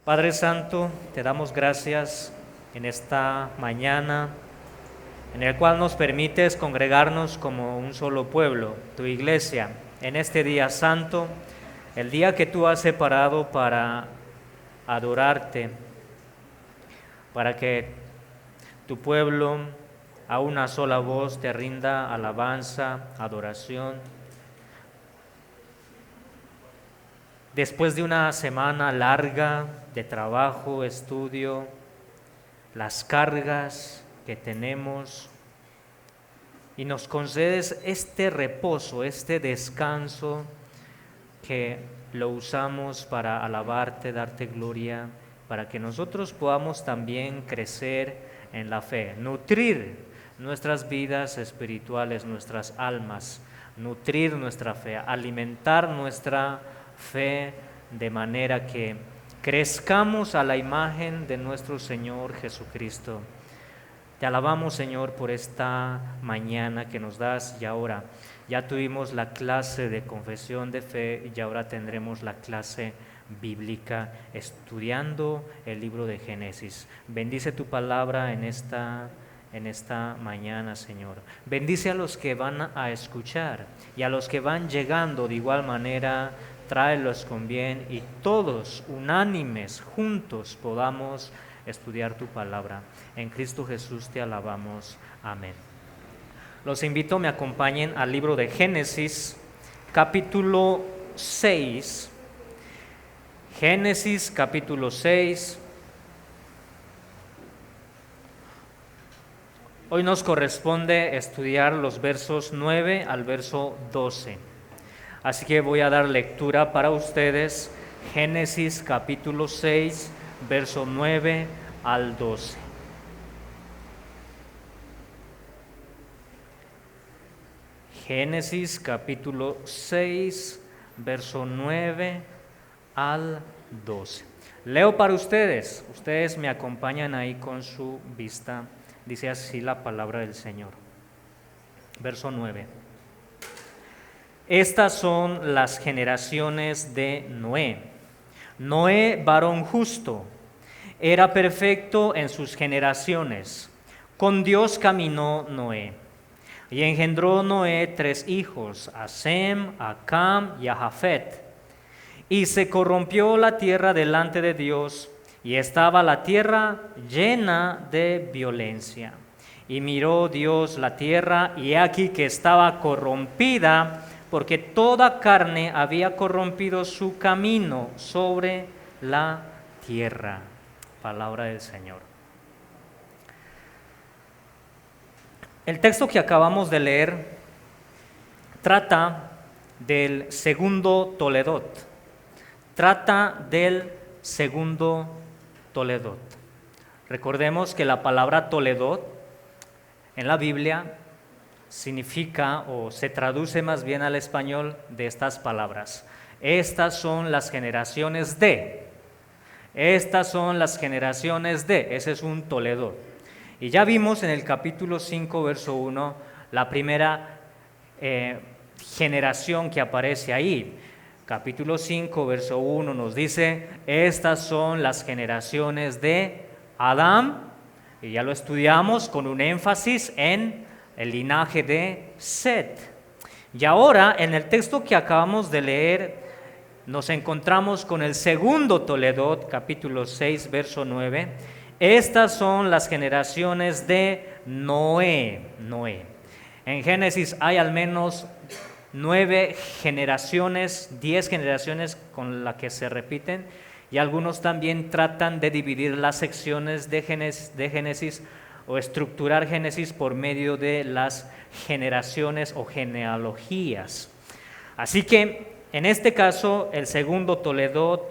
Padre Santo, te damos gracias en esta mañana, en el cual nos permites congregarnos como un solo pueblo, tu iglesia, en este día santo, el día que tú has separado para adorarte, para que tu pueblo a una sola voz te rinda alabanza, adoración. Después de una semana larga de trabajo, estudio, las cargas que tenemos, y nos concedes este reposo, este descanso que lo usamos para alabarte, darte gloria, para que nosotros podamos también crecer en la fe, nutrir nuestras vidas espirituales, nuestras almas, nutrir nuestra fe, alimentar nuestra fe de manera que crezcamos a la imagen de nuestro Señor Jesucristo. Te alabamos, Señor, por esta mañana que nos das y ahora ya tuvimos la clase de confesión de fe y ahora tendremos la clase bíblica estudiando el libro de Génesis. Bendice tu palabra en esta mañana, Señor. Bendice a los que van a escuchar y a los que van llegando de igual manera. Tráelos con bien y todos unánimes juntos podamos estudiar tu palabra. En Cristo Jesús te alabamos. Amén. Los invito a me acompañen al libro de Génesis, capítulo 6. Génesis, capítulo 6. Hoy nos corresponde estudiar los versos 9 al verso 12. Así que voy a dar lectura para ustedes, Génesis capítulo 6, verso 9 al 12. Génesis capítulo 6, verso 9 al 12. Leo para ustedes me acompañan ahí con su vista. Dice así la palabra del Señor. Verso 9. Estas son las generaciones de Noé. Noé, varón justo, era perfecto en sus generaciones. Con Dios caminó Noé. Y engendró Noé 3 hijos, a Sem, a Cam y a Jafet. Y se corrompió la tierra delante de Dios, y estaba la tierra llena de violencia. Y miró Dios la tierra, y aquí que estaba corrompida, porque toda carne había corrompido su camino sobre la tierra. Palabra del Señor. El texto que acabamos de leer trata del segundo Toledot. Trata del segundo Toledot. Recordemos que la palabra Toledot en la Biblia significa o se traduce más bien al español de estas palabras. Estas son las generaciones de. Estas son las generaciones de. Ese es un Toledot. Y ya vimos en el capítulo 5, verso 1, la primera generación que aparece ahí. Capítulo 5, verso 1 nos dice, estas son las generaciones de Adán, y ya lo estudiamos con un énfasis en el linaje de Set. Y ahora, en el texto que acabamos de leer, nos encontramos con el segundo Toledot, capítulo 6, verso 9. Estas son las generaciones de Noé. En Génesis hay al menos 9 generaciones, 10 generaciones con las que se repiten, y algunos también tratan de dividir las secciones de Génesis o estructurar Génesis por medio de las generaciones o genealogías. Así que en este caso el segundo Toledot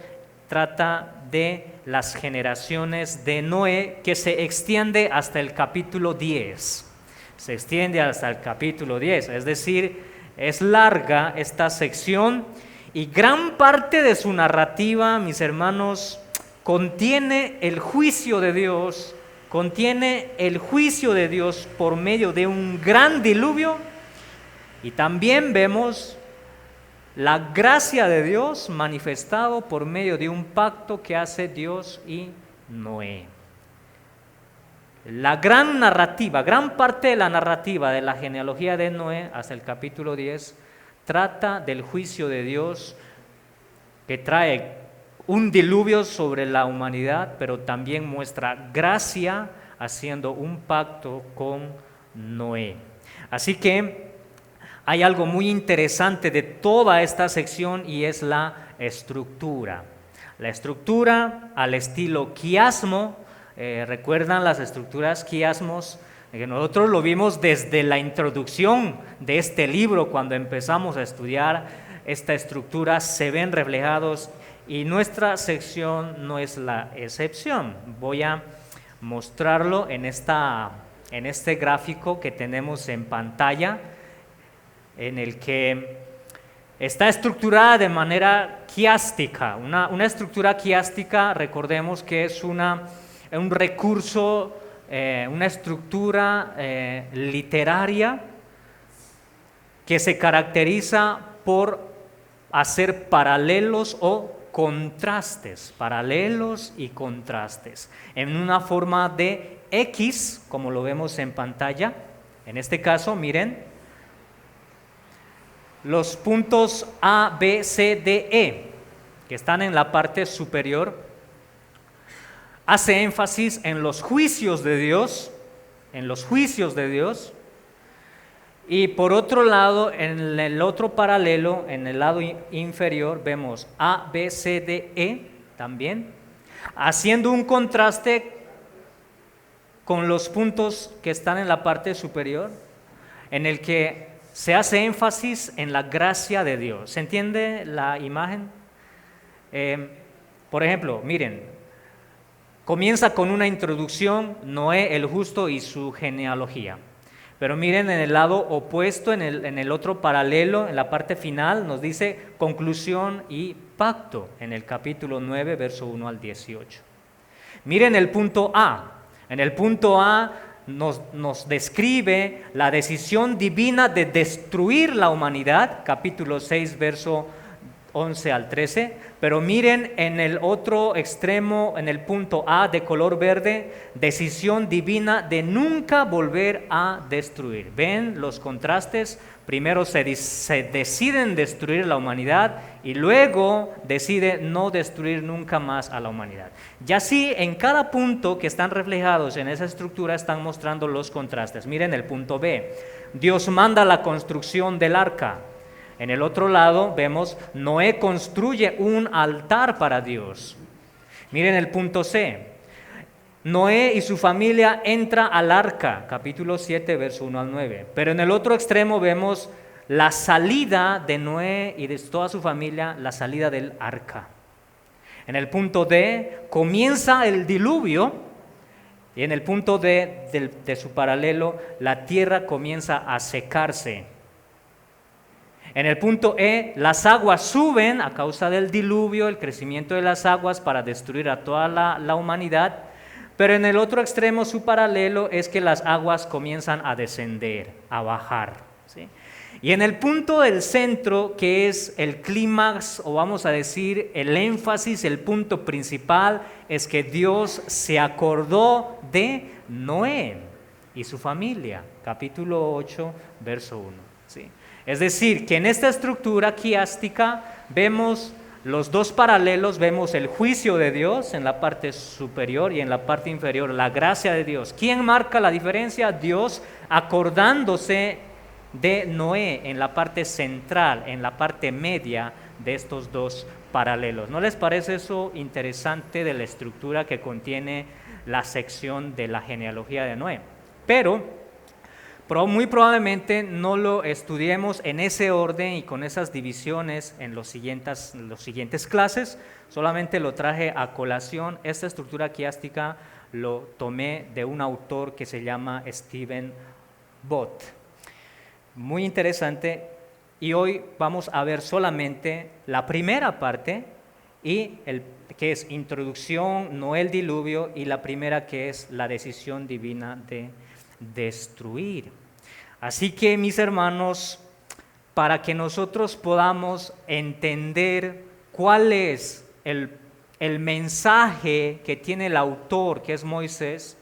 trata de las generaciones de Noé, que se extiende hasta el capítulo 10. Se extiende hasta el capítulo 10, es decir, es larga esta sección y gran parte de su narrativa, mis hermanos, contiene el juicio de Dios. Contiene el juicio de Dios por medio de un gran diluvio, y también vemos la gracia de Dios manifestado por medio de un pacto que hace Dios y Noé. La gran narrativa, gran parte de la narrativa de la genealogía de Noé hasta el capítulo 10 trata del juicio de Dios que trae un diluvio sobre la humanidad, pero también muestra gracia haciendo un pacto con Noé. Así que hay algo muy interesante de toda esta sección y es la estructura. La estructura al estilo quiasmo, ¿recuerdan las estructuras quiasmos? Nosotros lo vimos desde la introducción de este libro, cuando empezamos a estudiar esta estructura, se ven reflejados y nuestra sección no es la excepción. Voy a mostrarlo en este gráfico que tenemos en pantalla, en el que está estructurada de manera quiástica. Una estructura quiástica, recordemos que es un recurso, una estructura literaria que se caracteriza por hacer paralelos o contrastes, paralelos y contrastes, en una forma de X, como lo vemos en pantalla. En este caso, miren, los puntos A, B, C, D, E, que están en la parte superior, hace énfasis en los juicios de Dios, y por otro lado, en el otro paralelo, en el lado inferior, vemos A, B, C, D, E también, haciendo un contraste con los puntos que están en la parte superior, en el que se hace énfasis en la gracia de Dios. ¿Se entiende la imagen? Por ejemplo, miren, comienza con una introducción, Noé el justo y su genealogía. Pero miren, en el lado opuesto, en el otro paralelo, en la parte final, nos dice conclusión y pacto, en el capítulo 9, verso 1 al 18. Miren el punto A. En el punto A nos describe la decisión divina de destruir la humanidad, capítulo 6, verso 11 al 13, pero miren en el otro extremo, en el punto A de color verde, decisión divina de nunca volver a destruir. ¿Ven los contrastes? Primero se deciden destruir la humanidad y luego decide no destruir nunca más a la humanidad. Y así en cada punto que están reflejados en esa estructura están mostrando los contrastes. Miren el punto B, Dios manda la construcción del arca. En el otro lado vemos, Noé construye un altar para Dios. Miren el punto C. Noé y su familia entra al arca, capítulo 7, verso 1 al 9. Pero en el otro extremo vemos la salida de Noé y de toda su familia, la salida del arca. En el punto D comienza el diluvio y en el punto D de su paralelo, la tierra comienza a secarse. En el punto E, las aguas suben a causa del diluvio, el crecimiento de las aguas para destruir a toda la humanidad, pero en el otro extremo, su paralelo, es que las aguas comienzan a descender, a bajar, ¿sí? Y en el punto del centro, que es el clímax, o vamos a decir el énfasis, el punto principal, es que Dios se acordó de Noé y su familia, capítulo 8, verso 1, ¿sí? Es decir, que en esta estructura quiástica vemos los dos paralelos, vemos el juicio de Dios en la parte superior y en la parte inferior la gracia de Dios. ¿Quién marca la diferencia? Dios, acordándose de Noé en la parte central, en la parte media de estos dos paralelos. ¿No les parece eso interesante de la estructura que contiene la sección de la genealogía de Noé? Pero muy probablemente no lo estudiemos en ese orden y con esas divisiones en los siguientes clases. Solamente lo traje a colación. Esta estructura quiástica lo tomé de un autor que se llama Stephen Bott. Muy interesante. Y hoy vamos a ver solamente la primera parte, que es introducción, Noé, el diluvio, y la primera que es la decisión divina de destruir. Así que, mis hermanos, para que nosotros podamos entender cuál es el mensaje que tiene el autor, que es Moisés,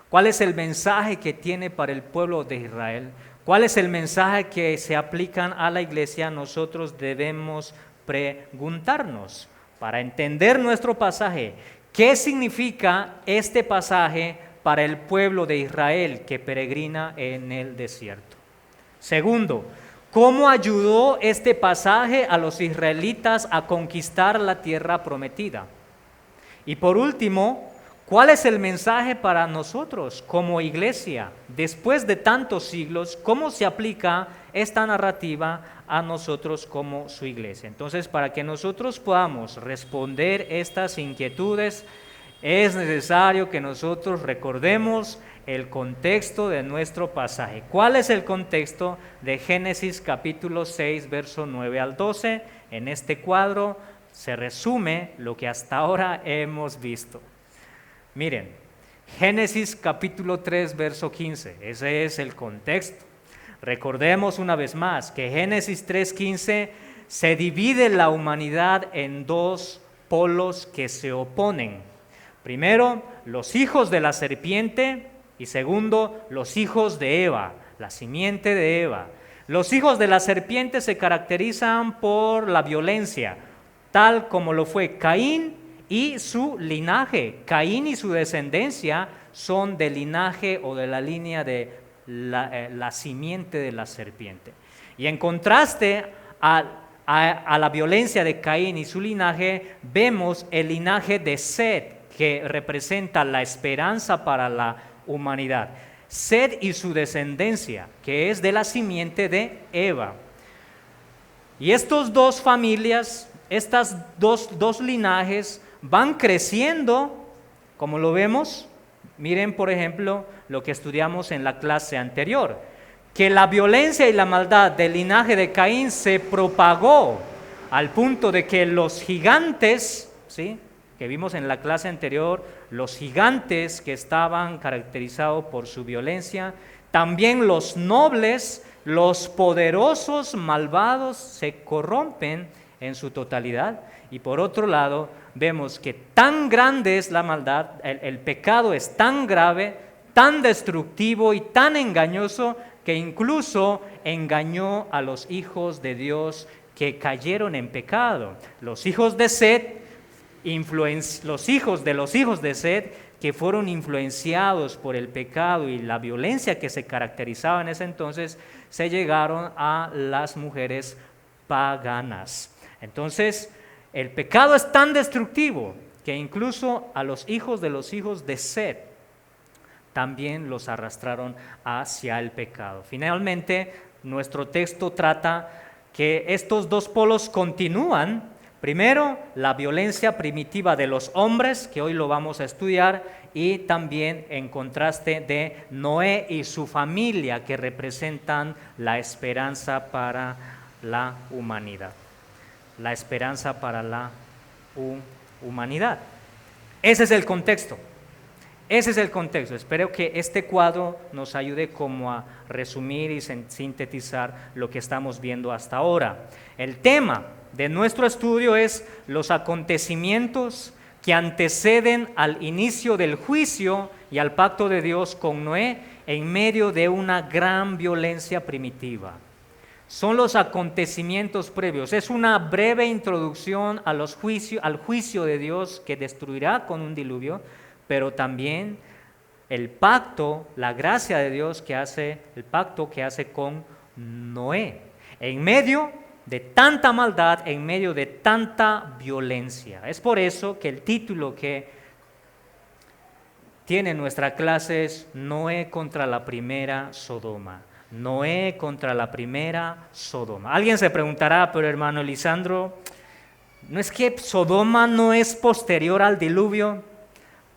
cuál es el mensaje que tiene para el pueblo de Israel, cuál es el mensaje que se aplican a la iglesia. Nosotros debemos preguntarnos para entender nuestro pasaje, ¿qué significa este pasaje para el pueblo de Israel que peregrina en el desierto? Segundo, ¿cómo ayudó este pasaje a los israelitas a conquistar la tierra prometida? Y por último, ¿cuál es el mensaje para nosotros como iglesia? Después de tantos siglos, ¿cómo se aplica esta narrativa a nosotros como su iglesia? Entonces, para que nosotros podamos responder estas inquietudes, es necesario que nosotros recordemos el contexto de nuestro pasaje. ¿Cuál es el contexto de Génesis capítulo 6, verso 9 al 12? En este cuadro se resume lo que hasta ahora hemos visto. Miren, Génesis capítulo 3, verso 15, ese es el contexto. Recordemos una vez más que Génesis 3:15 se divide la humanidad en dos polos que se oponen. Primero, los hijos de la serpiente y segundo, los hijos de Eva, la simiente de Eva. Los hijos de la serpiente se caracterizan por la violencia, tal como lo fue Caín y su linaje. Caín y su descendencia son del linaje o de la línea de la simiente de la serpiente. Y en contraste a la violencia de Caín y su linaje, vemos el linaje de Set, que representa la esperanza para la humanidad. Set y su descendencia, que es de la simiente de Eva. Y estas dos familias, estas dos linajes van creciendo, como lo vemos. Miren, por ejemplo, lo que estudiamos en la clase anterior, que la violencia y la maldad del linaje de Caín se propagó al punto de que los gigantes, ¿sí?, que vimos en la clase anterior, los gigantes que estaban caracterizados por su violencia, también los nobles, los poderosos, malvados, se corrompen en su totalidad. Y por otro lado, vemos que tan grande es la maldad, el pecado es tan grave, tan destructivo y tan engañoso, que incluso engañó a los hijos de Dios que cayeron en pecado. Los hijos de Set, los hijos de Set, que fueron influenciados por el pecado y la violencia que se caracterizaba en ese entonces, se llegaron a las mujeres paganas. Entonces, el pecado es tan destructivo que incluso a los hijos de Set también los arrastraron hacia el pecado. Finalmente, nuestro texto trata que estos dos polos continúan. Primero, la violencia primitiva de los hombres, que hoy lo vamos a estudiar, y también en contraste de Noé y su familia, que representan la esperanza para la humanidad. La esperanza para la humanidad. Ese es el contexto. Ese es el contexto. Espero que este cuadro nos ayude como a resumir y sintetizar lo que estamos viendo hasta ahora. El tema de nuestro estudio es los acontecimientos que anteceden al inicio del juicio y al pacto de Dios con Noé en medio de una gran violencia primitiva. Son los acontecimientos previos. Es una breve introducción al juicio de Dios que destruirá con un diluvio, pero también el pacto, la gracia de Dios el pacto que hace con Noé, en medio de tanta maldad, en medio de tanta violencia. Es por eso que el título que tiene nuestra clase es Noé contra la primera Sodoma. Noé contra la primera Sodoma. Alguien se preguntará, pero hermano Elisandro, ¿no es que Sodoma no es posterior al diluvio?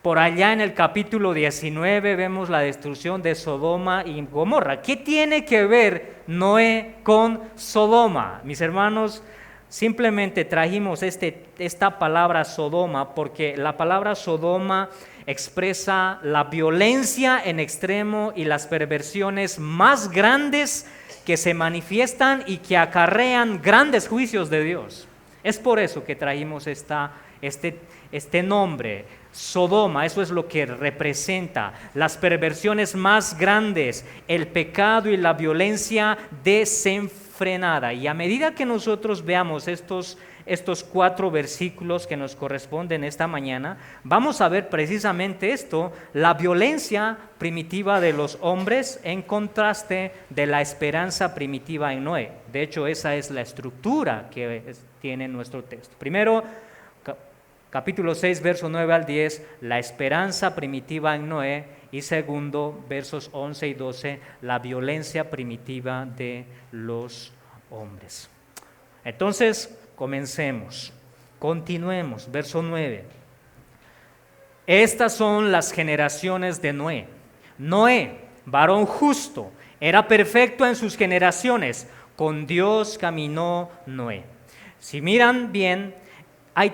Por allá en el capítulo 19 vemos la destrucción de Sodoma y Gomorra. ¿Qué tiene que ver Noé con Sodoma? Mis hermanos, simplemente trajimos esta palabra Sodoma porque la palabra Sodoma expresa la violencia en extremo y las perversiones más grandes que se manifiestan y que acarrean grandes juicios de Dios. Es por eso que traímos este nombre, Sodoma. Eso es lo que representa las perversiones más grandes, el pecado y la violencia desenfrenada. Y a medida que nosotros veamos estos 4 versículos que nos corresponden esta mañana, vamos a ver precisamente esto, la violencia primitiva de los hombres en contraste de la esperanza primitiva en Noé. De hecho, esa es la estructura que tiene nuestro texto. Primero, capítulo 6, verso 9 al 10, la esperanza primitiva en Noé, y segundo, versos 11 y 12, la violencia primitiva de los hombres. Entonces, comencemos, continuemos, verso 9. Estas son las generaciones de Noé. Noé, varón justo, era perfecto en sus generaciones, con Dios caminó Noé. Si miran bien, hay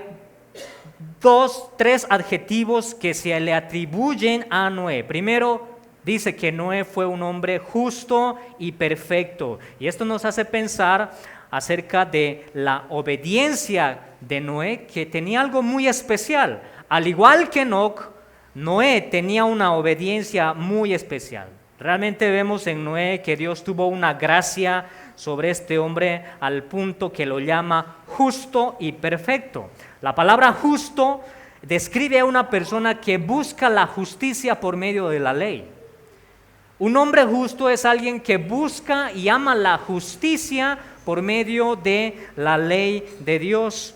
3 adjetivos que se le atribuyen a Noé. Primero, dice que Noé fue un hombre justo y perfecto. Y esto nos hace pensar acerca de la obediencia de Noé, que tenía algo muy especial. Al igual que Enoc, Noé tenía una obediencia muy especial. Realmente vemos en Noé que Dios tuvo una gracia sobre este hombre al punto que lo llama justo y perfecto. La palabra justo describe a una persona que busca la justicia por medio de la ley. Un hombre justo es alguien que busca y ama la justicia por medio de la ley de Dios.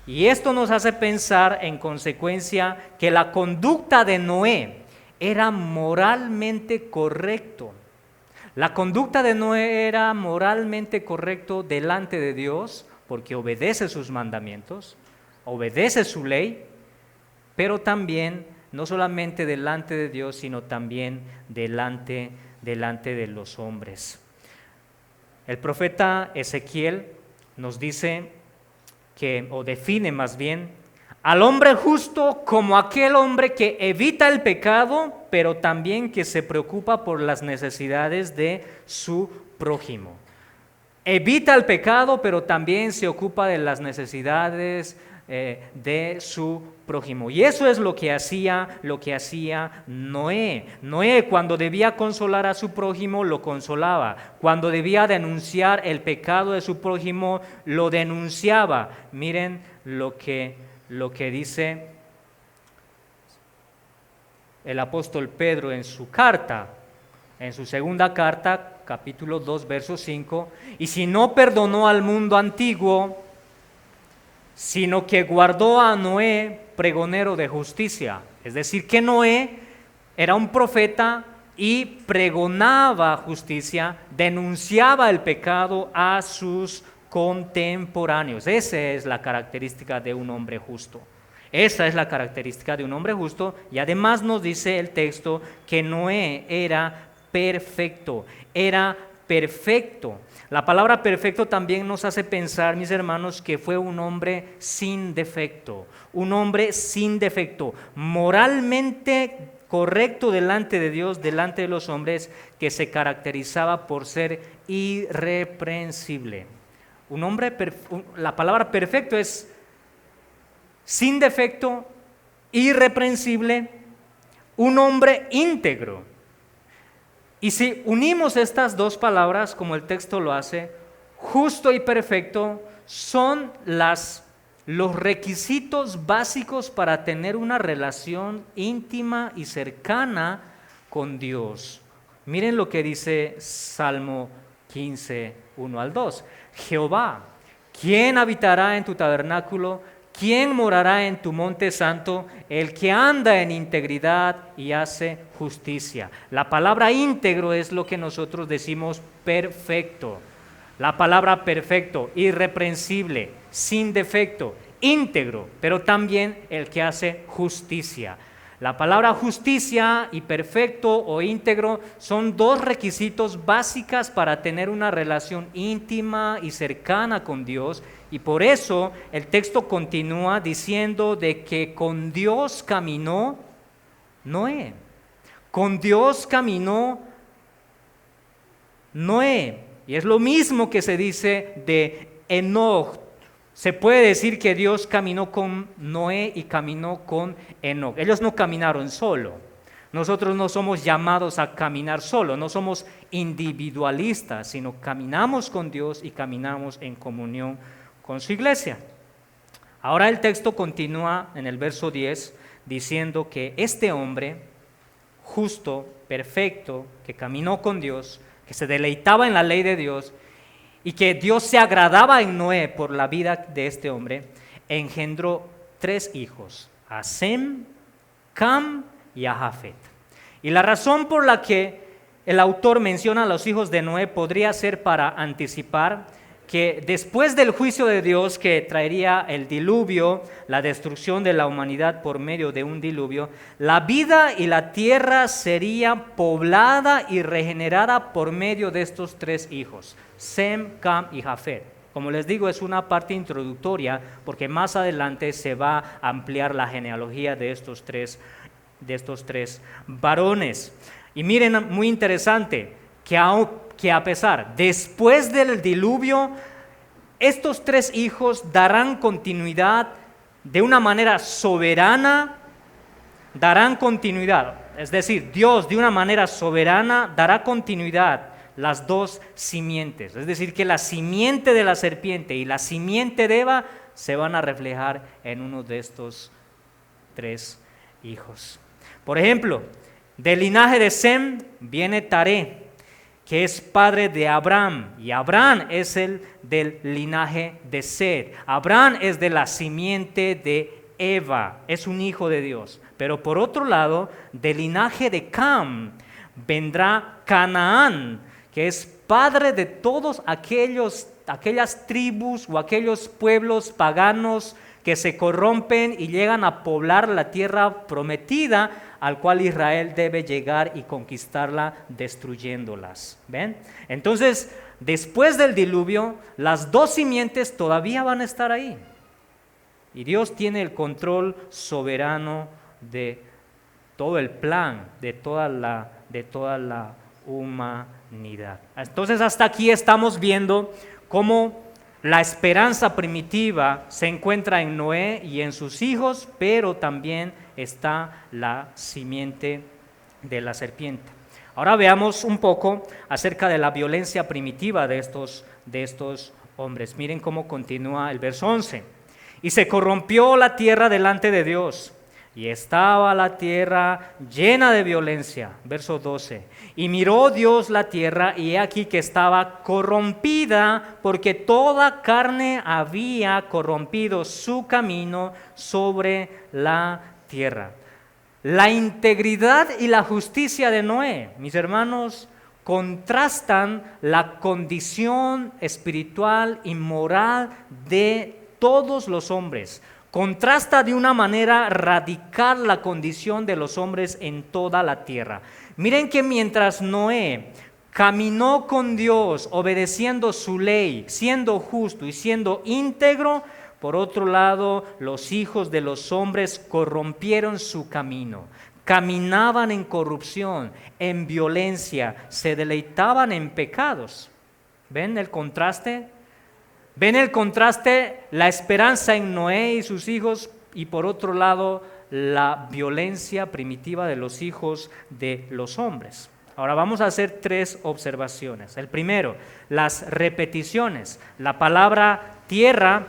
Y esto nos hace pensar en consecuencia que la conducta de Noé era moralmente correcto. La conducta de Noé era moralmente correcto delante de Dios porque obedece sus mandamientos, obedece su ley, pero también no solamente delante de Dios, sino también delante de los hombres. El profeta Ezequiel nos dice o define más bien, al hombre justo como aquel hombre que evita el pecado, pero también que se preocupa por las necesidades de su prójimo. Evita el pecado, pero también se ocupa de las necesidades de su prójimo. Y eso es lo que hacía Noé. Noé, cuando debía consolar a su prójimo, lo consolaba. Cuando debía denunciar el pecado de su prójimo, lo denunciaba. Miren lo que dice el apóstol Pedro en su carta, en su segunda carta, capítulo 2, verso 5, y si no perdonó al mundo antiguo, sino que guardó a Noé pregonero de justicia. Es decir, que Noé era un profeta y pregonaba justicia, denunciaba el pecado a sus contemporáneos. Esa es la característica de un hombre justo. Esa es la característica de un hombre justo, y además nos dice el texto que Noé era perfecto, La palabra perfecto también nos hace pensar, mis hermanos, que fue un hombre sin defecto, moralmente correcto delante de Dios, delante de los hombres, que se caracterizaba por ser irreprensible. La palabra perfecto es sin defecto, irreprensible, un hombre íntegro. Y si unimos estas 2 palabras, como el texto lo hace, justo y perfecto, son los requisitos básicos para tener una relación íntima y cercana con Dios. Miren lo que dice Salmo 15, 1 al 2. Jehová, ¿quién habitará en tu tabernáculo? ¿Quién morará en tu monte santo? El que anda en integridad y hace justicia. La palabra íntegro es lo que nosotros decimos perfecto. La palabra perfecto, irreprensible, sin defecto, íntegro, pero también el que hace justicia. La palabra justicia y perfecto o íntegro son 2 requisitos básicos para tener una relación íntima y cercana con Dios, y por eso el texto continúa diciendo de que con Dios caminó Noé. Con Dios caminó Noé. Y es lo mismo que se dice de Enoc. Se puede decir que Dios caminó con Noé y caminó con Enoc. Ellos no caminaron solo. Nosotros no somos llamados a caminar solo, no somos individualistas, sino caminamos con Dios y caminamos en comunión con su iglesia. Ahora el texto continúa en el verso 10 diciendo que este hombre justo, perfecto, que caminó con Dios, que se deleitaba en la ley de Dios y que Dios se agradaba en Noé por la vida de este hombre, engendró 3 hijos, a Sem, Cam y a Jafet. Y la razón por la que el autor menciona a los hijos de Noé podría ser para anticipar que después del juicio de Dios que traería el diluvio, la destrucción de la humanidad por medio de un diluvio, la vida y la tierra sería poblada y regenerada por medio de estos 3 hijos, Sem, Cam y Jafet. Como les digo, es una parte introductoria porque más adelante se va a ampliar la genealogía de estos tres varones. Y miren, muy interesante, que a pesar, después del diluvio, estos 3 hijos darán continuidad de una manera soberana, darán continuidad. Es decir, Dios de una manera soberana dará continuidad las 2 simientes. Es decir, que la simiente de la serpiente y la simiente de Eva se van a reflejar en uno de estos 3 hijos. Por ejemplo, del linaje de Sem viene Taré, que es padre de Abraham, y Abraham es el del linaje de Set. Abraham es de la simiente de Eva, es un hijo de Dios. Pero por otro lado, del linaje de Cam vendrá Canaán, que es padre de todos aquellas tribus o aquellos pueblos paganos que se corrompen y llegan a poblar la tierra prometida, al cual Israel debe llegar y conquistarla destruyéndolas. ¿Ven? Entonces, después del diluvio, las 2 simientes todavía van a estar ahí. Y Dios tiene el control soberano de todo el plan, de toda la humanidad. Entonces, hasta aquí estamos viendo cómo la esperanza primitiva se encuentra en Noé y en sus hijos, pero también está la simiente de la serpiente. Ahora veamos un poco acerca de la violencia primitiva de estos hombres. Miren cómo continúa el verso 11. Y se corrompió la tierra delante de Dios, y estaba la tierra llena de violencia. Verso 12. Y miró Dios la tierra, y he aquí que estaba corrompida, porque toda carne había corrompido su camino sobre la tierra. La integridad y la justicia de Noé, mis hermanos, contrastan la condición espiritual y moral de todos los hombres. Contrasta de una manera radical la condición de los hombres en toda la tierra. Miren que mientras Noé caminó con Dios, obedeciendo su ley, siendo justo y siendo íntegro, por otro lado, los hijos de los hombres corrompieron su camino, caminaban en corrupción, en violencia, se deleitaban en pecados. ¿Ven el contraste? ¿Ven el contraste? La esperanza en Noé y sus hijos, y por otro lado, la violencia primitiva de los hijos de los hombres. Ahora vamos a hacer 3 observaciones. El primero, las repeticiones. La palabra tierra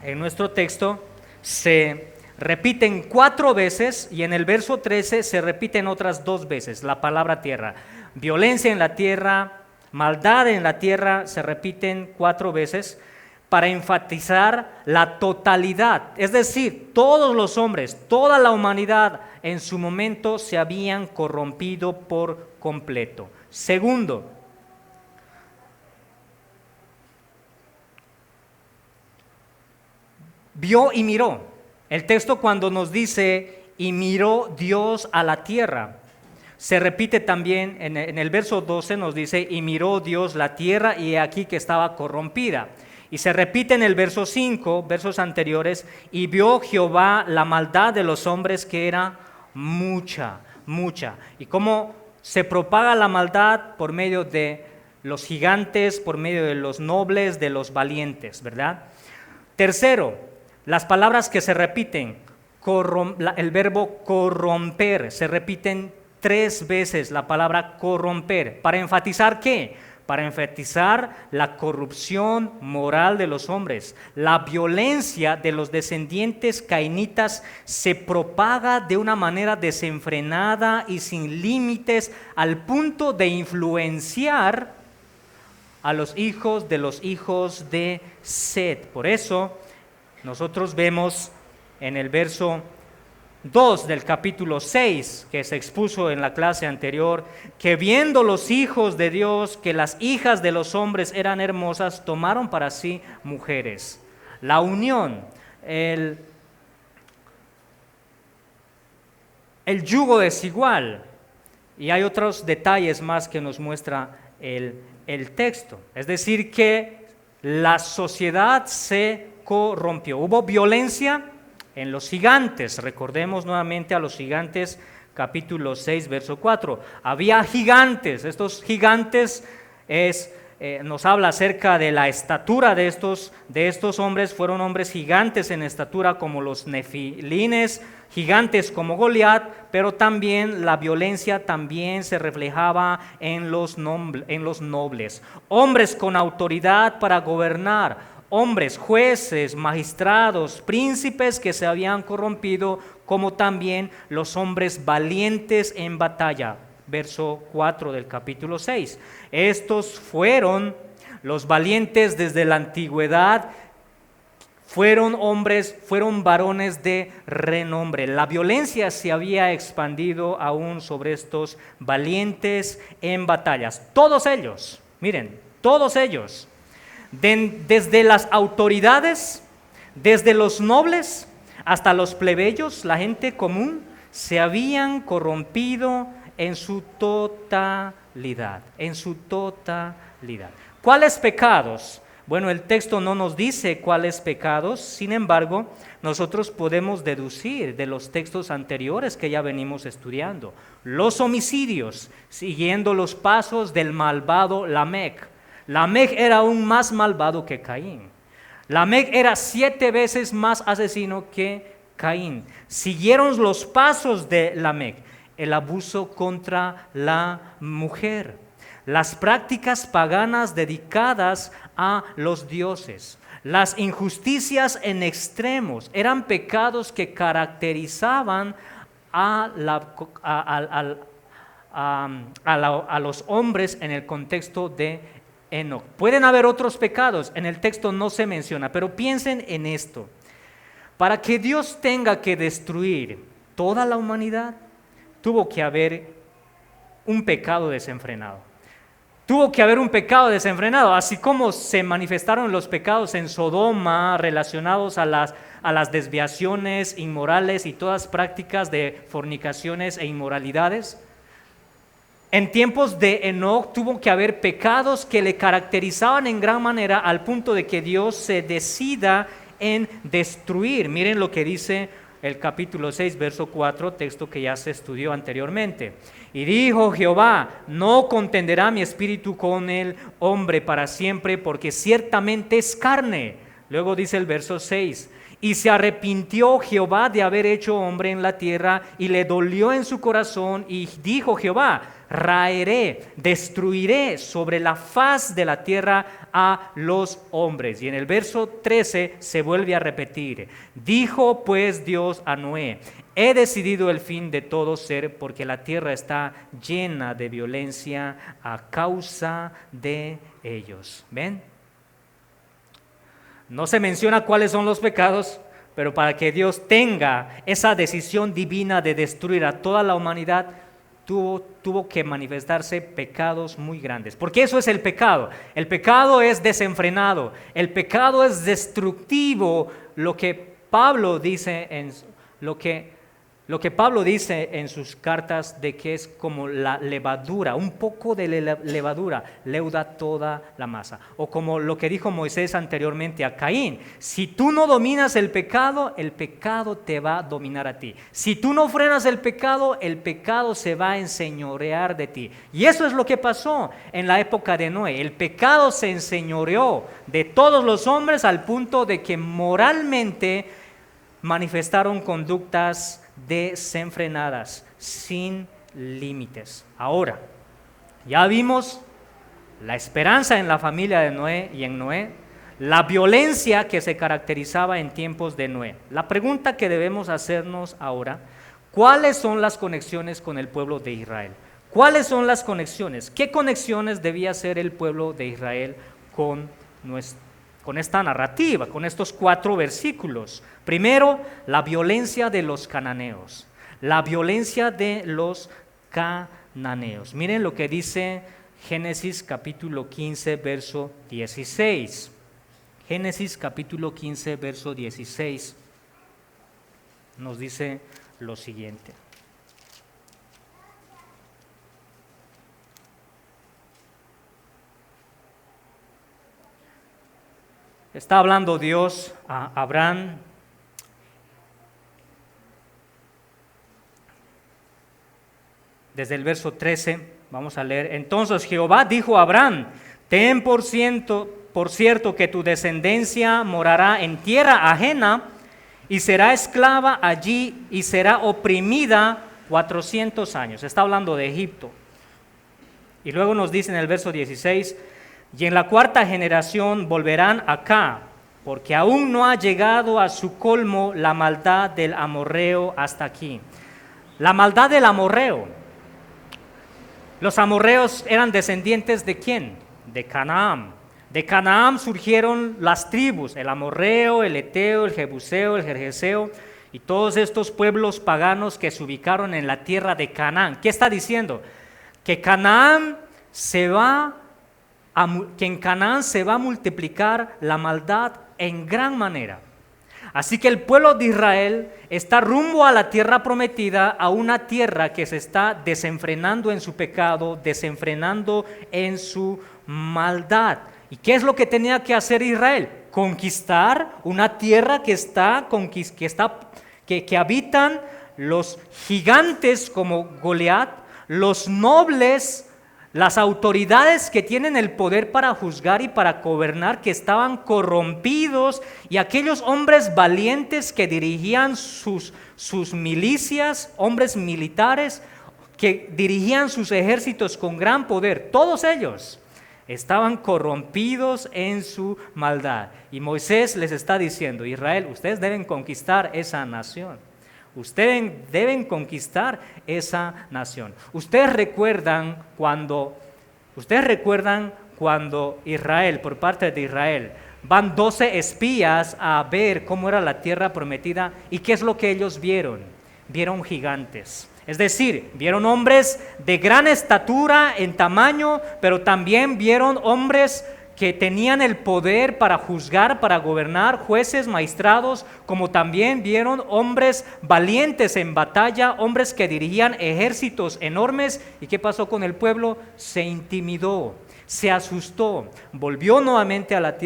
en nuestro texto se repiten 4 veces y en el verso 13 se repiten otras 2 veces la palabra tierra. Violencia en la tierra, maldad en la tierra se repiten 4 veces para enfatizar la totalidad, es decir, todos los hombres, toda la humanidad en su momento se habían corrompido por completo. Segundo, vio y miró. El texto cuando nos dice, y miró Dios a la tierra, se repite también en el verso 12 nos dice, y miró Dios la tierra y he aquí que estaba corrompida. Y se repite en el verso 5, versos anteriores, y vio Jehová la maldad de los hombres que era mucha, mucha. ¿Y cómo se propaga la maldad? Por medio de los gigantes, por medio de los nobles, de los valientes, ¿verdad? Tercero, las palabras que se repiten, el verbo corromper, se repiten 3 veces la palabra corromper. ¿Para enfatizar qué? Para enfatizar la corrupción moral de los hombres. La violencia de los descendientes cainitas se propaga de una manera desenfrenada y sin límites al punto de influenciar a los hijos de Set. Por eso nosotros vemos en el verso 2 del capítulo 6, que se expuso en la clase anterior, que viendo los hijos de Dios que las hijas de los hombres eran hermosas, tomaron para sí mujeres. La unión, el yugo desigual, y hay otros detalles más que nos muestra el texto. Es decir, que la sociedad se corrompió. Hubo violencia en los gigantes. Recordemos nuevamente a los gigantes, capítulo 6, verso 4. Había gigantes. Estos gigantes nos habla acerca de la estatura de estos hombres. Fueron hombres gigantes en estatura como los nefilines, gigantes como Goliat, pero también la violencia también se reflejaba en los nobles. Hombres con autoridad para gobernar, hombres, jueces, magistrados, príncipes que se habían corrompido, como también los hombres valientes en batalla. Verso 4 del capítulo 6. Estos fueron los valientes desde la antigüedad, fueron varones de renombre. La violencia se había expandido aún sobre estos valientes en batallas. Todos ellos, miren, todos ellos, desde las autoridades, desde los nobles hasta los plebeyos, la gente común, se habían corrompido en su totalidad, ¿Cuáles pecados? Bueno, el texto no nos dice cuáles pecados, sin embargo, nosotros podemos deducir de los textos anteriores que ya venimos estudiando. Los homicidios, siguiendo los pasos del malvado Lamec. Lamec era aún más malvado que Caín. Lamec era 7 veces más asesino que Caín. Siguieron los pasos de Lamec. El abuso contra la mujer, las prácticas paganas dedicadas a los dioses, las injusticias en extremos, eran pecados que caracterizaban a los hombres en el contexto de Enoc. Pueden haber otros pecados, en el texto no se menciona, pero piensen en esto. Para que Dios tenga que destruir toda la humanidad, tuvo que haber un pecado desenfrenado. Tuvo que haber un pecado desenfrenado, así como se manifestaron los pecados en Sodoma relacionados a las desviaciones inmorales y todas prácticas de fornicaciones e inmoralidades. En tiempos de Enoc tuvo que haber pecados que le caracterizaban en gran manera al punto de que Dios se decida en destruir. Miren lo que dice el capítulo 6, verso 4, texto que ya se estudió anteriormente. Y dijo Jehová, no contenderá mi espíritu con el hombre para siempre, porque ciertamente es carne. Luego dice el verso 6, y se arrepintió Jehová de haber hecho hombre en la tierra, y le dolió en su corazón, y dijo Jehová, raeré, destruiré sobre la faz de la tierra a los hombres. Y en el verso 13 se vuelve a repetir, dijo pues Dios a Noé, he decidido el fin de todo ser, porque la tierra está llena de violencia a causa de ellos. ¿Ven? No se menciona cuáles son los pecados, pero para que Dios tenga esa decisión divina de destruir a toda la humanidad, tuvo que manifestarse pecados muy grandes. Porque eso es el pecado. El pecado es desenfrenado. El pecado es destructivo. Lo que Pablo dice, lo que Lo que Pablo dice en sus cartas de que es como la levadura, un poco de levadura leuda toda la masa. O como lo que dijo Moisés anteriormente a Caín: si tú no dominas el pecado te va a dominar a ti. Si tú no frenas el pecado se va a enseñorear de ti. Y eso es lo que pasó en la época de Noé. El pecado se enseñoreó de todos los hombres al punto de que moralmente manifestaron conductas desenfrenadas, sin límites. Ahora, ya vimos la esperanza en la familia de Noé y en Noé, la violencia que se caracterizaba en tiempos de Noé. La pregunta que debemos hacernos ahora: ¿cuáles son las conexiones con el pueblo de Israel? ¿Cuáles son las conexiones? ¿Qué conexiones debía hacer el pueblo de Israel con esta narrativa, con estos 4 versículos? Primero, la violencia de los cananeos. La violencia de los cananeos. Miren lo que dice Génesis capítulo 15, verso 16. Génesis capítulo 15, verso 16. Nos dice lo siguiente. Está hablando Dios a Abraham. Desde el verso 13, vamos a leer. Entonces Jehová dijo a Abraham: ten por cierto que tu descendencia morará en tierra ajena y será esclava allí y será oprimida 400 años. Está hablando de Egipto. Y luego nos dice en el verso 16: y en la 4ª generación volverán acá, porque aún no ha llegado a su colmo la maldad del amorreo hasta aquí. La maldad del amorreo. Los amorreos eran descendientes ¿de quién? De Canaán. De Canaán surgieron las tribus: el amorreo, el eteo, el jebuseo, el gergeseo y todos estos pueblos paganos que se ubicaron en la tierra de Canaán. ¿Qué está diciendo? Que en Canaán se va a multiplicar la maldad en gran manera. Así que el pueblo de Israel está rumbo a la tierra prometida, a una tierra que se está desenfrenando en su pecado, desenfrenando en su maldad. ¿Y qué es lo que tenía que hacer Israel? Conquistar una tierra que habitan los gigantes como Goliat, los nobles, las autoridades que tienen el poder para juzgar y para gobernar, que estaban corrompidos, y aquellos hombres valientes que dirigían sus milicias, hombres militares que dirigían sus ejércitos con gran poder, todos ellos estaban corrompidos en su maldad. Y Moisés les está diciendo: Israel, ustedes deben conquistar esa nación. Ustedes deben conquistar esa nación. Ustedes recuerdan cuando Israel, por parte de Israel, van 12 espías a ver cómo era la tierra prometida, y ¿qué es lo que ellos vieron? Vieron gigantes. Es decir, vieron hombres de gran estatura en tamaño, pero también vieron hombres que tenían el poder para juzgar, para gobernar, jueces, magistrados, como también vieron hombres valientes en batalla, hombres que dirigían ejércitos enormes. ¿Y qué pasó con el pueblo? Se intimidó, se asustó, volvió nuevamente al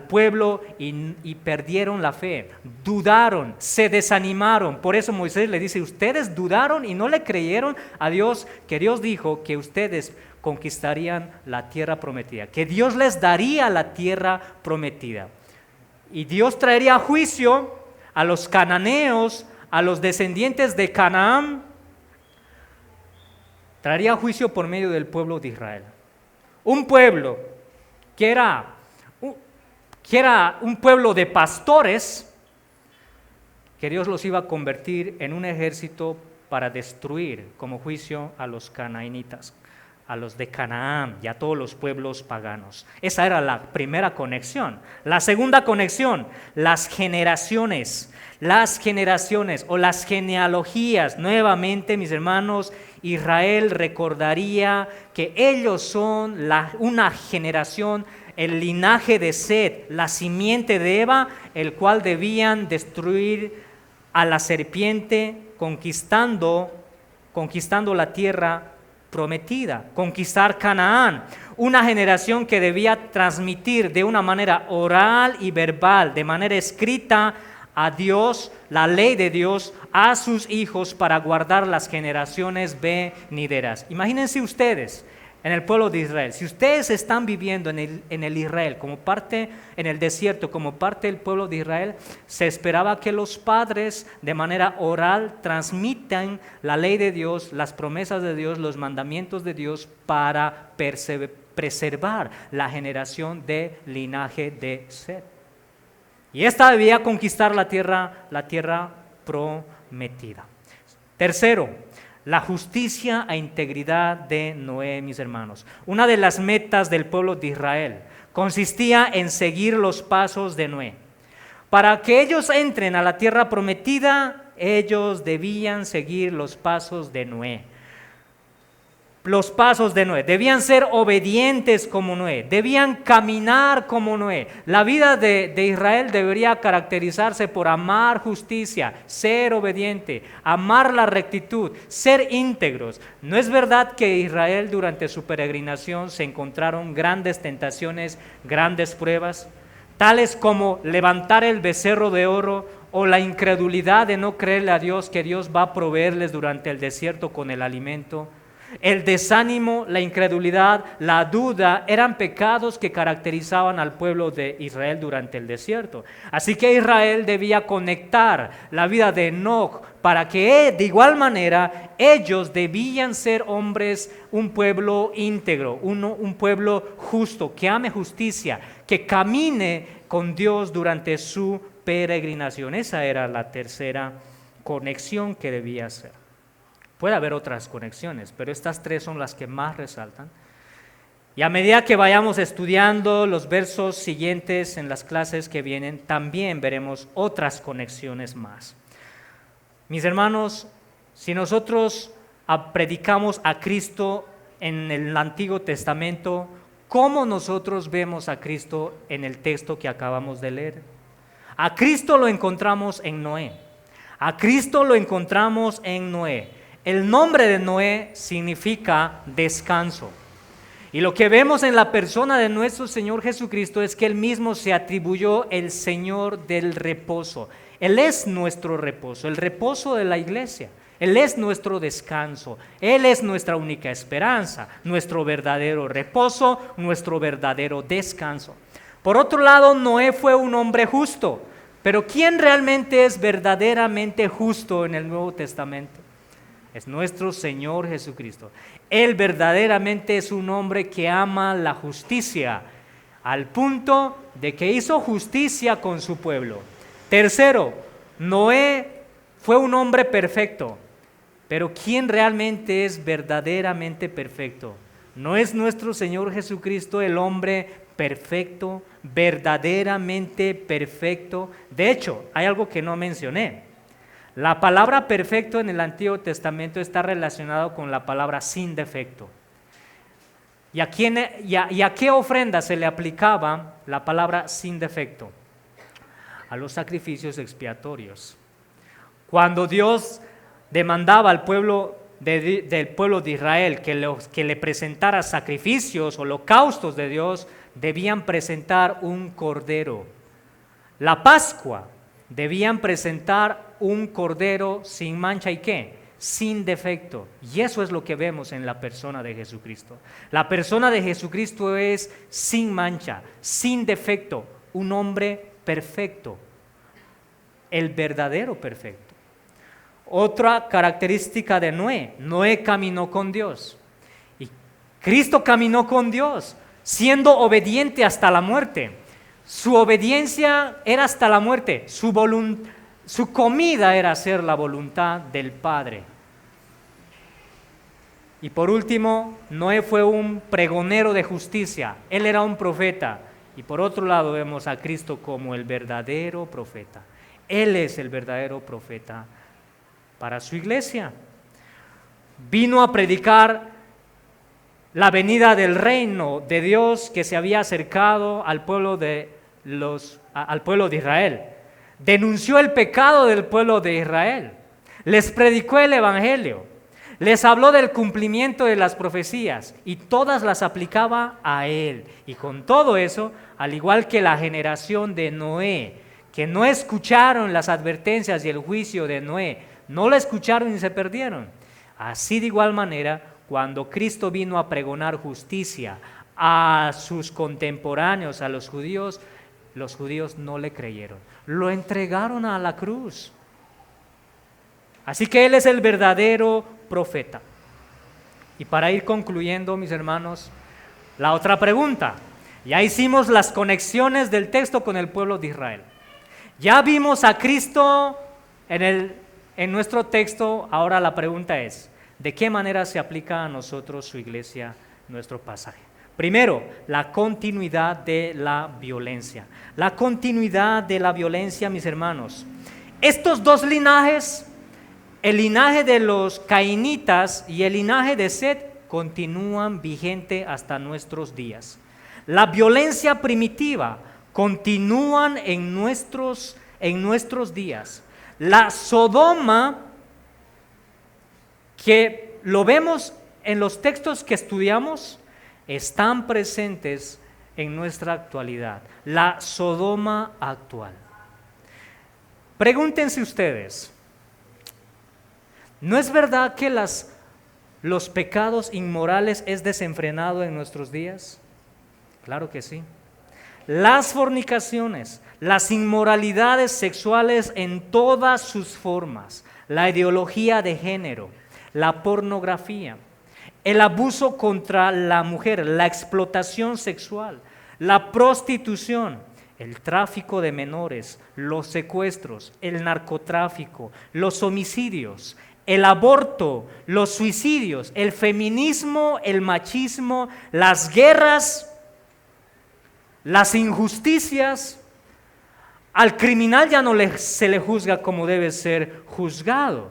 pueblo y perdieron la fe, dudaron, se desanimaron. Por eso Moisés le dice: ustedes dudaron y no le creyeron a Dios, que Dios dijo que ustedes conquistarían la tierra prometida, que Dios les daría la tierra prometida. Y Dios traería juicio a los cananeos, a los descendientes de Canaán, traería juicio por medio del pueblo de Israel. Un pueblo que era un pueblo de pastores, que Dios los iba a convertir en un ejército para destruir como juicio a los canaanitas, a los de Canaán y a todos los pueblos paganos. Esa era la primera conexión. La segunda conexión: las generaciones o las genealogías. Nuevamente, mis hermanos, Israel recordaría que ellos son una generación, el linaje de Set, la simiente de Eva, el cual debían destruir a la serpiente conquistando la tierra prometida, conquistar Canaán, una generación que debía transmitir de una manera oral y verbal, de manera escrita, a Dios, la ley de Dios, a sus hijos para guardar las generaciones venideras. Imagínense ustedes en el pueblo de Israel, si ustedes están viviendo en el Israel como parte, en el desierto como parte del pueblo de Israel, se esperaba que los padres de manera oral transmitan la ley de Dios, las promesas de Dios, los mandamientos de Dios para preservar la generación de linaje de Set. Y esta debía conquistar la tierra prometida. Tercero, la justicia e integridad de Noé, mis hermanos. Una de las metas del pueblo de Israel consistía en seguir los pasos de Noé. Para que ellos entren a la tierra prometida, ellos debían seguir los pasos de Noé. Los pasos de Noé, debían ser obedientes como Noé, debían caminar como Noé. La vida de Israel debería caracterizarse por amar justicia, ser obediente, amar la rectitud, ser íntegros. ¿No es verdad que Israel durante su peregrinación se encontraron grandes tentaciones, grandes pruebas, tales como levantar el becerro de oro o la incredulidad de no creerle a Dios que Dios va a proveerles durante el desierto con el alimento? El desánimo, la incredulidad, la duda eran pecados que caracterizaban al pueblo de Israel durante el desierto. Así que Israel debía conectar la vida de Enoc para que de igual manera ellos debían ser hombres, un pueblo íntegro, un pueblo justo, que ame justicia, que camine con Dios durante su peregrinación. Esa era la tercera conexión que debía hacer. Puede haber otras conexiones, pero estas tres son las que más resaltan. Y a medida que vayamos estudiando los versos siguientes en las clases que vienen, también veremos otras conexiones más. Mis hermanos, si nosotros predicamos a Cristo en el Antiguo Testamento, ¿cómo nosotros vemos a Cristo en el texto que acabamos de leer? A Cristo lo encontramos en Noé. A Cristo lo encontramos en Noé. El nombre de Noé significa descanso. Y lo que vemos en la persona de nuestro Señor Jesucristo es que Él mismo se atribuyó el Señor del reposo. Él es nuestro reposo, el reposo de la iglesia. Él es nuestro descanso. Él es nuestra única esperanza, nuestro verdadero reposo, nuestro verdadero descanso. Por otro lado, Noé fue un hombre justo. Pero ¿quién realmente es verdaderamente justo en el Nuevo Testamento? Es nuestro Señor Jesucristo. Él verdaderamente es un hombre que ama la justicia, al punto de que hizo justicia con su pueblo. Tercero, Noé fue un hombre perfecto, pero ¿quién realmente es verdaderamente perfecto? ¿No es nuestro Señor Jesucristo el hombre perfecto, verdaderamente perfecto? De hecho, hay algo que no mencioné. La palabra perfecto en el Antiguo Testamento está relacionado con la palabra sin defecto. ¿Y a qué ofrenda se le aplicaba la palabra sin defecto? A los sacrificios expiatorios. Cuando Dios demandaba al pueblo del pueblo de Israel que le presentara sacrificios, holocaustos de Dios, debían presentar un cordero. La Pascua debían presentar un cordero sin mancha y ¿qué? Sin defecto. Y eso es lo que vemos en la persona de Jesucristo. La persona de Jesucristo es sin mancha, sin defecto, un hombre perfecto, el verdadero perfecto. Otra característica de Noé, Noé caminó con Dios. Y Cristo caminó con Dios, siendo obediente hasta la muerte. Su obediencia era hasta la muerte, su comida era hacer la voluntad del Padre. Y por último, Noé fue un pregonero de justicia, él era un profeta. Y por otro lado vemos a Cristo como el verdadero profeta. Él es el verdadero profeta para su iglesia. Vino a predicar la venida del reino de Dios que se había acercado al pueblo de Israel. denunció el pecado del pueblo de Israel, les predicó el Evangelio, les habló del cumplimiento de las profecías y todas las aplicaba a él. Y con todo eso, al igual que la generación de Noé, que no escucharon las advertencias y el juicio de Noé, no la escucharon y se perdieron. Así de igual manera, cuando Cristo vino a pregonar justicia a sus contemporáneos, a los judíos no le creyeron, lo entregaron a la cruz. Así que Él es el verdadero profeta. Y para ir concluyendo, mis hermanos, la otra pregunta. Ya hicimos las conexiones del texto con el pueblo de Israel. Ya vimos a Cristo en nuestro texto. Ahora la pregunta es, ¿de qué manera se aplica a nosotros, su iglesia, nuestro pasaje? Primero, la continuidad de la violencia. La continuidad de la violencia, mis hermanos. Estos dos linajes, el linaje de los cainitas y el linaje de Set, continúan vigente hasta nuestros días. La violencia primitiva continúan en nuestros días. La Sodoma, que lo vemos en los textos que estudiamos, están presentes en nuestra actualidad. La Sodoma actual. Pregúntense ustedes, ¿no es verdad que los pecados inmorales es desenfrenado en nuestros días? Claro que sí. Las fornicaciones, las inmoralidades sexuales en todas sus formas, la ideología de género, la pornografía, el abuso contra la mujer, la explotación sexual, la prostitución, el tráfico de menores, los secuestros, el narcotráfico, los homicidios, el aborto, los suicidios, el feminismo, el machismo, las guerras, las injusticias. Al criminal ya no se le juzga como debe ser juzgado.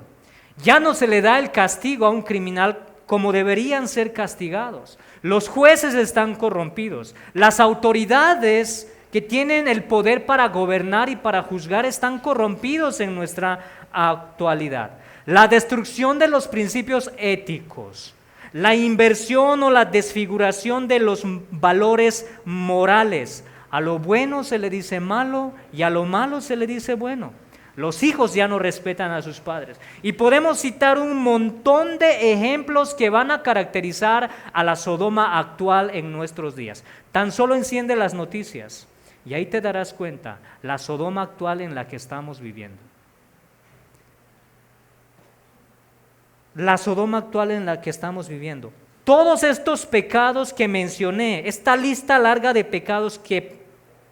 Ya no se le da el castigo a un criminal como deberían ser castigados. Los jueces están corrompidos. Las autoridades que tienen el poder para gobernar y para juzgar están corrompidos en nuestra actualidad. La destrucción de los principios éticos, la inversión o la desfiguración de los valores morales. A lo bueno se le dice malo y a lo malo se le dice bueno. Los hijos ya no respetan a sus padres. Y podemos citar un montón de ejemplos que van a caracterizar a la Sodoma actual en nuestros días. Tan solo enciende las noticias y ahí te darás cuenta la Sodoma actual en la que estamos viviendo. La Sodoma actual en la que estamos viviendo. Todos estos pecados que mencioné, esta lista larga de pecados que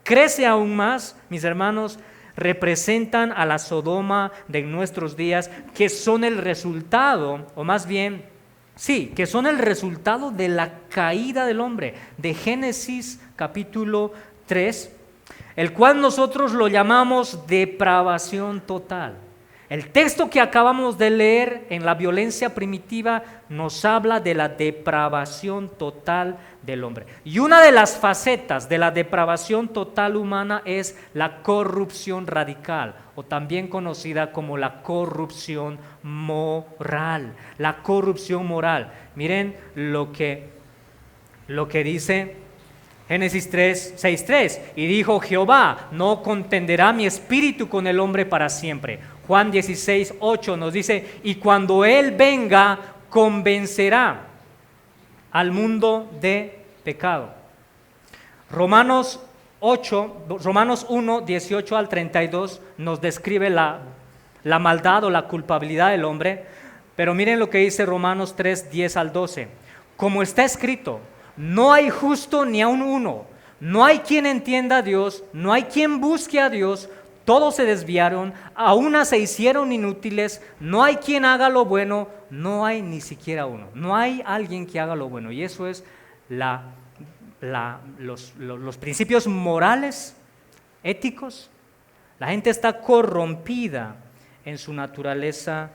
crece aún más, mis hermanos, representan a la Sodoma de nuestros días, que son el resultado, o más bien, sí, que son el resultado de la caída del hombre, de Génesis capítulo 3, el cual nosotros lo llamamos depravación total. El texto que acabamos de leer en la violencia primitiva nos habla de la depravación total del hombre. Y una de las facetas de la depravación total humana es la corrupción radical, o también conocida como la corrupción moral. La corrupción moral. Miren lo que dice Génesis 6:3. Y dijo Jehová: no contenderá mi espíritu con el hombre para siempre. Juan 16:8 nos dice: y cuando Él venga, convencerá al mundo de pecado. Romanos 1, 18 al 32 nos describe la maldad o la culpabilidad del hombre. Pero miren lo que dice Romanos 3, 10 al 12. Como está escrito: no hay justo ni aun uno, no hay quien entienda a Dios, no hay quien busque a Dios. Todos se desviaron, a una se hicieron inútiles, no hay quien haga lo bueno, no hay ni siquiera uno. No hay alguien que haga lo bueno. Y eso es los principios morales, éticos. La gente está corrompida en su naturaleza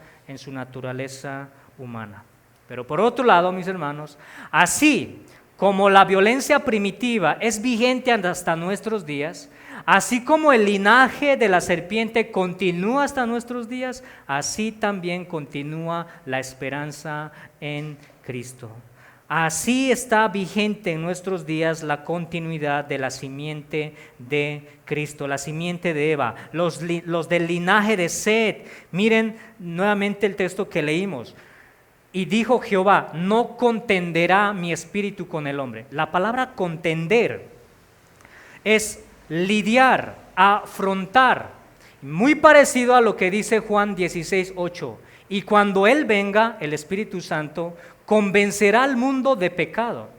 humana. Pero por otro lado, mis hermanos, así como la violencia primitiva es vigente hasta nuestros días, así como el linaje de la serpiente continúa hasta nuestros días, así también continúa la esperanza en Cristo. Así está vigente en nuestros días la continuidad de la simiente de Cristo, la simiente de Eva, los del linaje de Set. Miren nuevamente el texto que leímos. Y dijo Jehová, no contenderá mi espíritu con el hombre. La palabra contender es lidiar, afrontar, muy parecido a lo que dice Juan 16:8. Y cuando Él venga, el Espíritu Santo, convencerá al mundo de pecado.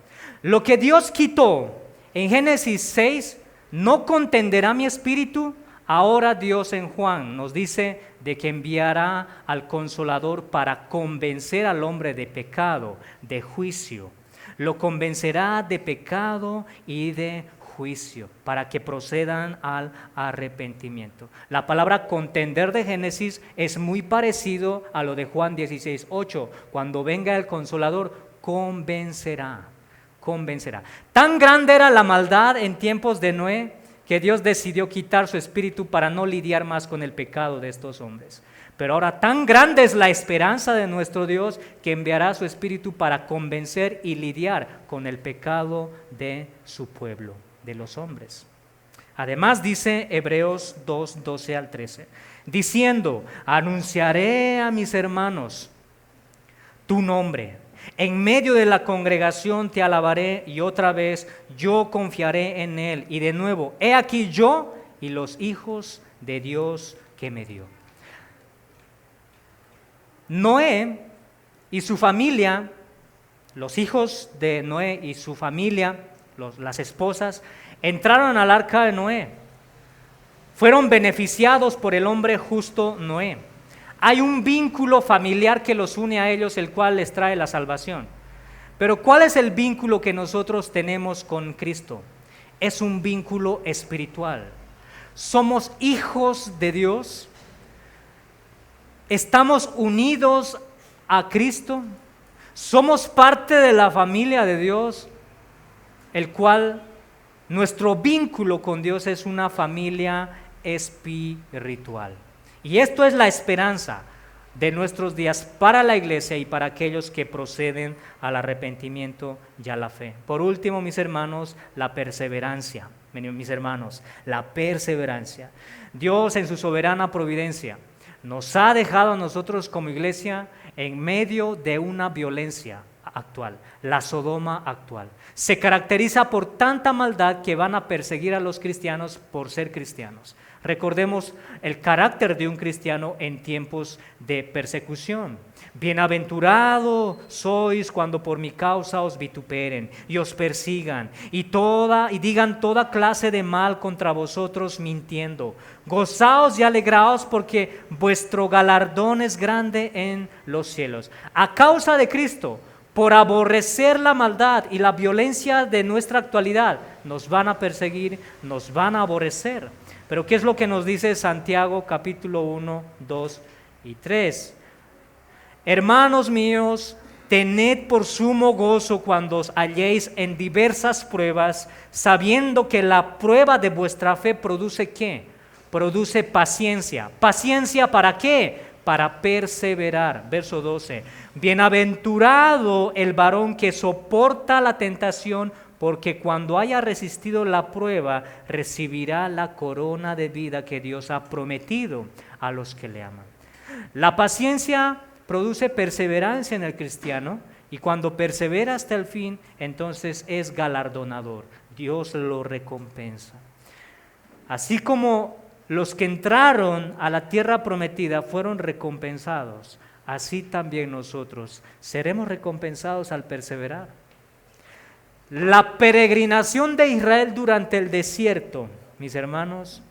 Lo que Dios quitó en Génesis 6, no contenderá mi espíritu. Ahora Dios en Juan nos dice de que enviará al Consolador para convencer al hombre de pecado, de juicio. Lo convencerá de pecado y de juicio para que procedan al arrepentimiento. La palabra contender de Génesis es muy parecido a lo de Juan 16:8. Cuando venga el Consolador, convencerá. Tan grande era la maldad en tiempos de Noé que Dios decidió quitar su espíritu para no lidiar más con el pecado de estos hombres. Pero ahora tan grande es la esperanza de nuestro Dios que enviará su espíritu para convencer y lidiar con el pecado de su pueblo, de los hombres. Además dice Hebreos 2:12 al 13, diciendo, anunciaré a mis hermanos tu nombre. En medio de la congregación te alabaré y otra vez yo confiaré en él. Y de nuevo, he aquí yo y los hijos de Dios que me dio. Noé y su familia, los hijos de Noé y su familia, las esposas, entraron al arca de Noé. Fueron beneficiados por el hombre justo Noé. Hay un vínculo familiar que los une a ellos, el cual les trae la salvación. Pero ¿cuál es el vínculo que nosotros tenemos con Cristo? Es un vínculo espiritual. Somos hijos de Dios. Estamos unidos a Cristo. Somos parte de la familia de Dios, el cual nuestro vínculo con Dios es una familia espiritual. Y esto es la esperanza de nuestros días para la iglesia y para aquellos que proceden al arrepentimiento y a la fe. Por último, mis hermanos, la perseverancia. Mis hermanos, la perseverancia. Dios en su soberana providencia nos ha dejado a nosotros como iglesia en medio de una violencia actual, la Sodoma actual. Se caracteriza por tanta maldad que van a perseguir a los cristianos por ser cristianos. Recordemos el carácter de un cristiano en tiempos de persecución. Bienaventurado sois cuando por mi causa os vituperen y os persigan y digan toda clase de mal contra vosotros mintiendo. Gozaos y alegraos porque vuestro galardón es grande en los cielos. A causa de Cristo, por aborrecer la maldad y la violencia de nuestra actualidad, nos van a perseguir, nos van a aborrecer. Pero ¿qué es lo que nos dice Santiago capítulo 1, 2 y 3? Hermanos míos, tened por sumo gozo cuando os halléis en diversas pruebas, sabiendo que la prueba de vuestra fe produce ¿qué? Produce paciencia. ¿Paciencia para qué? Para perseverar. Verso 12. Bienaventurado el varón que soporta la tentación, porque cuando haya resistido la prueba, recibirá la corona de vida que Dios ha prometido a los que le aman. La paciencia produce perseverancia en el cristiano, y cuando persevera hasta el fin, entonces es galardonador. Dios lo recompensa. Así como los que entraron a la tierra prometida fueron recompensados, así también nosotros seremos recompensados al perseverar. La peregrinación de Israel durante el desierto, mis hermanos,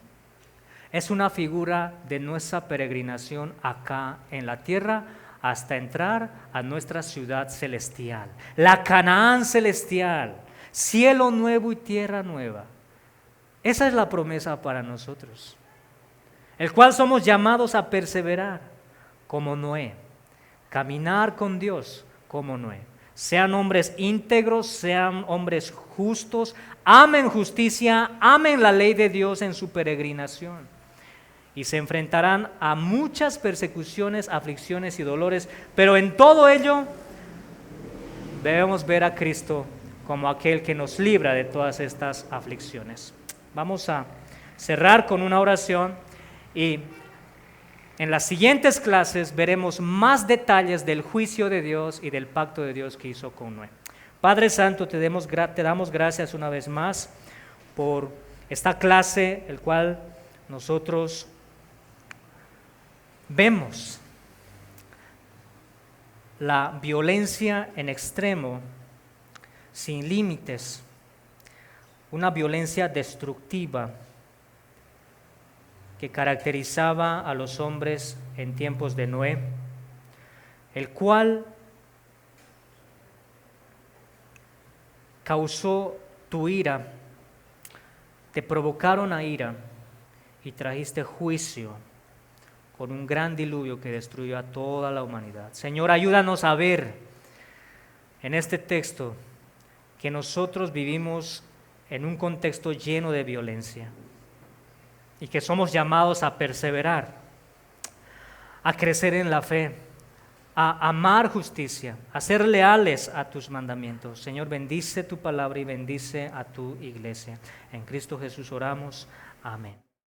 es una figura de nuestra peregrinación acá en la tierra hasta entrar a nuestra ciudad celestial, la Canaán celestial, cielo nuevo y tierra nueva. Esa es la promesa para nosotros, el cual somos llamados a perseverar como Noé, caminar con Dios como Noé. Sean hombres íntegros, sean hombres justos, amen justicia, amen la ley de Dios en su peregrinación. Y se enfrentarán a muchas persecuciones, aflicciones y dolores, pero en todo ello debemos ver a Cristo como aquel que nos libra de todas estas aflicciones. Vamos a cerrar con una oración y en las siguientes clases veremos más detalles del juicio de Dios y del pacto de Dios que hizo con Noé. Padre Santo, te damos gracias una vez más por esta clase, el cual nosotros vemos la violencia en extremo, sin límites, una violencia destructiva que caracterizaba a los hombres en tiempos de Noé, el cual causó tu ira, te provocaron a ira y trajiste juicio con un gran diluvio que destruyó a toda la humanidad. Señor, ayúdanos a ver en este texto que nosotros vivimos en un contexto lleno de violencia y que somos llamados a perseverar, a crecer en la fe, a amar justicia, a ser leales a tus mandamientos. Señor, bendice tu palabra y bendice a tu iglesia. En Cristo Jesús oramos. Amén.